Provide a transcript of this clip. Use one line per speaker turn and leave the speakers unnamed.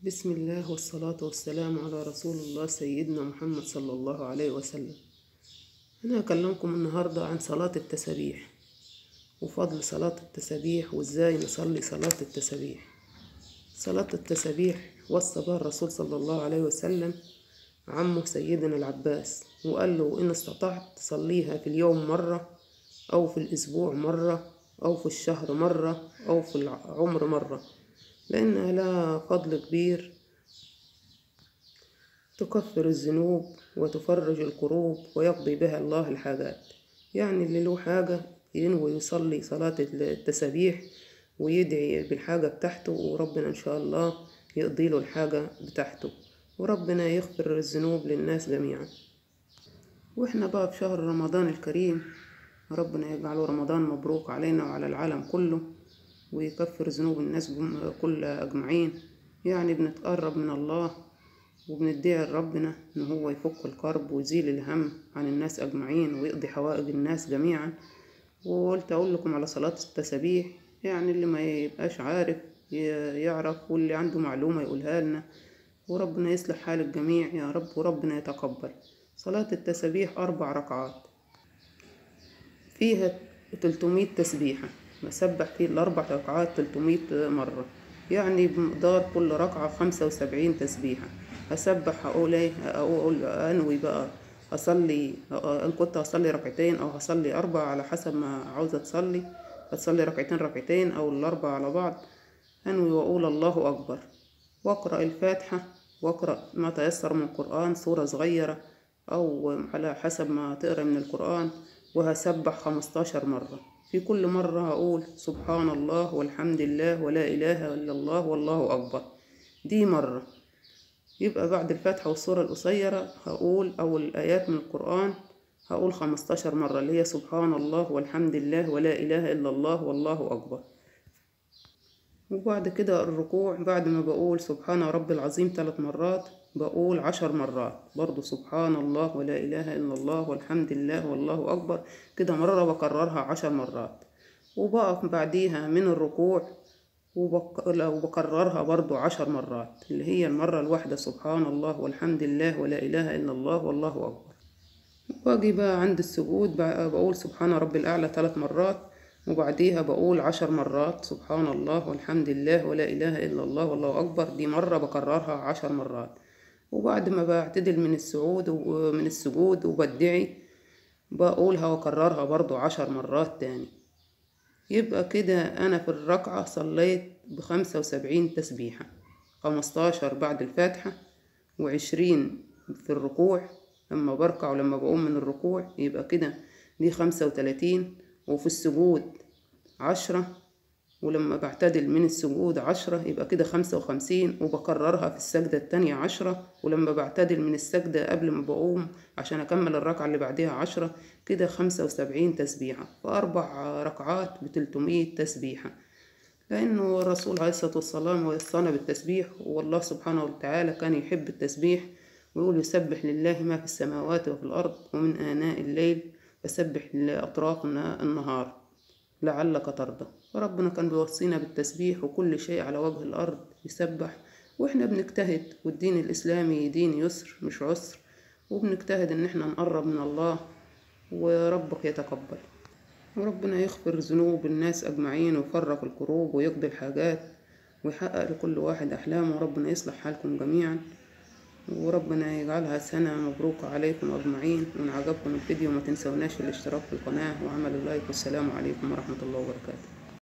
بسم الله والصلاة والسلام على رسول الله سيدنا محمد صلى الله عليه وسلم. أنا أكلمكم النهاردة عن صلاة التسابيح وفضل صلاة التسابيح وإزاي نصلي صلاة التسابيح. صلاة التسابيح وصى بها الرسول صلى الله عليه وسلم عمه سيدنا العباس، وقال له إن استطعت تصليها في اليوم مرة، أو في الأسبوع مرة، أو في الشهر مرة، أو في العمر مرة، لأنها لها فضل كبير، تكفر الذنوب وتفرج الكروب ويقضي بها الله الحاجات. يعني اللي له حاجة ينوي يصلي صلاة التسابيح ويدعي بالحاجة بتاعته، وربنا إن شاء الله يقضي له الحاجة بتاعته، وربنا يغفر الذنوب للناس جميعا. وإحنا بقى في شهر رمضان الكريم، ربنا يجعله رمضان مبروك علينا وعلى العالم كله، ويكفر ذنوب الناس كلها أجمعين. يعني بنتقرب من الله وبندعي لربنا إن هو يفك الكرب ويزيل الهم عن الناس أجمعين ويقضي حوائج الناس جميعا. وقلت أقول لكم على صلاة التسابيح، يعني اللي ما يبقاش عارف يعرف، واللي عنده معلومة يقولها لنا، وربنا يصلح حال الجميع يا رب، وربنا يتقبل. صلاة التسابيح 4 ركعات، فيها 300 تسبيحة، بسبح في ال4 ركعات 300 مرة، يعني بمقدار كل ركعة 75 تسبيحة. أسبح أقول إيه؟ أقول أنوي بقى أصلي، إن كنت هصلي ركعتين أو هصلي 4 على حسب ما عاوزة أتصلي ركعتين ركعتين أو ال4 على بعض. أنوي وأقول الله أكبر، وأقرأ الفاتحة، وأقرأ ما تيسر من القرآن، سورة صغيرة أو على حسب ما تقرأ من القرآن، وهسبح 15 مرة. في كل مرة هقول سبحان الله والحمد لله ولا إله إلا الله والله أكبر، دي مرة. يبقى بعد الفاتحة والسورة القصيرة هقول أو الآيات من القرآن هقول 15 مرة، اللي هي سبحان الله والحمد لله ولا إله إلا الله والله أكبر. وبعد كده الركوع، بعد ما بقول سبحان رب العظيم 3 مرات، بقول 10 مرات برضو سبحان الله ولا إله إلا الله والحمد لله والله أكبر، كده مرة بكررها 10 مرات. وبقف بعديها من الركوع وبكررها برضو 10 مرات، اللي هي المرة الواحدة سبحان الله والحمد لله ولا إله إلا الله والله أكبر. واجي بقى عند السجود بقول سبحان رب الأعلى 3 مرات، وبعديها بقول 10 مرات سبحان الله والحمد لله ولا إله إلا الله والله أكبر، دي مرة بكررها 10 مرات. وبعد ما بعتدل من السجود وبدعي بقولها وكررها برضو 10 مرات تاني. يبقى كده أنا في الركعة صليت ب75 تسبيحة، 15 بعد الفاتحة، و20 في الركوع لما بركع ولما بقوم من الركوع، يبقى كده دي 35. وفي السجود 10، ولما بعتدل من السجود 10، يبقى كده 55. وبكررها في السجدة التانية 10، ولما بعتدل من السجدة قبل ما بقوم عشان أكمل الركعة اللي بعدها 10، كده 75 تسبيحة، ف4 ركعات ب300 تسبيحة. لأنه الرسول عليه الصلاة والسلام وصانا بالتسبيح، والله سبحانه وتعالى كان يحب التسبيح، ويقول يسبح لله ما في السماوات وفي الأرض ومن آناء الليل فسبح لأطراف النهار لعلك ترضى. وربنا كان بيوصينا بالتسبيح، وكل شيء على وجه الأرض يسبح، وإحنا بنجتهد، والدين الإسلامي دين يسر مش عسر، وبنجتهد إن إحنا نقرب من الله، وربك يتقبل، وربنا يغفر ذنوب الناس أجمعين ويفرق الكروب ويقضي الحاجات ويحقق لكل واحد أحلامه، وربنا يصلح حالكم جميعا، وربنا يجعلها سنة مبروكة عليكم أجمعين. وإن عجبكم الفيديو ما تنسوناش الاشتراك في القناة وعمل اللايك، والسلام عليكم ورحمة الله وبركاته.